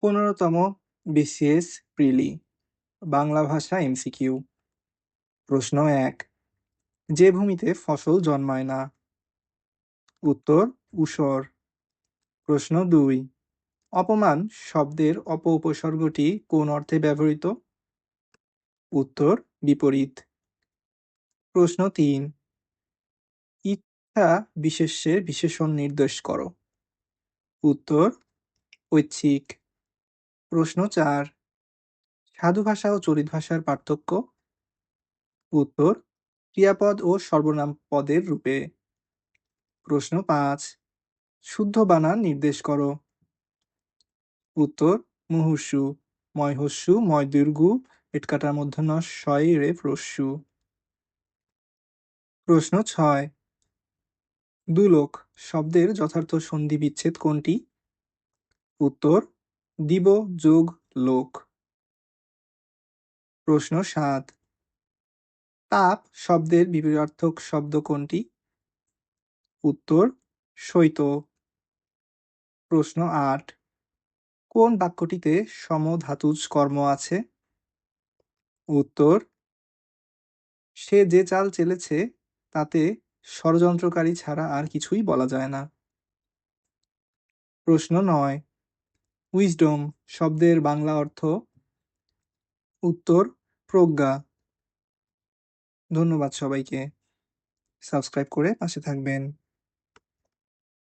15তম BCS প্রিলি বাংলা ভাষা MCQ. প্রশ্ন ১, যে ভূমিতে ফসল জন্মায় না? উত্তর ঊষর। প্রশ্ন ২, অপমান শব্দের উপসর্গটি কোন অর্থে ব্যবহৃত? উত্তর বিপরীত। প্রশ্ন ৩, ইচ্ছা বিশেষ্যের বিশেষণ নির্দেশ করো। উত্তর ঐচ্ছিক। প্রশ্ন ৪, সাধু ভাষা ও চলিত ভাষার পার্থক্য? উত্তর ক্রিয়াপদ ও সর্বনাম পদের রূপে। প্রশ্ন ৫, শুদ্ধ বানান নির্দেশ করো। উত্তর মুমূর্ষু, ময়হস্যু ময়দীর্ঘ এটকাটার মূর্ধন্য ষয় রেফ রস্যু। প্রশ্ন ৬, দুলোক শব্দের যথার্থ সন্ধি বিচ্ছেদ কোনটি? উত্তর দিব যোগ লোক। প্রশ্ন ৭, তাপ শব্দের বিপরীতার্থক শব্দ কোনটি? উত্তর শৈত্য। প্রশ্ন ৮, কোন বাক্যটিতে সমধাতুজ কর্ম আছে? উত্তর সে যে চাল চেলেছে তাতে ষড়যন্ত্রকারী ছাড়া আর কিছুই বলা যায় না। প্রশ্ন ৯, উইজডম শব্দের বাংলা অর্থ? উত্তর প্রজ্ঞা। ধন্যবাদ সবাইকে। সাবস্ক্রাইব করে পাশে থাকবেন।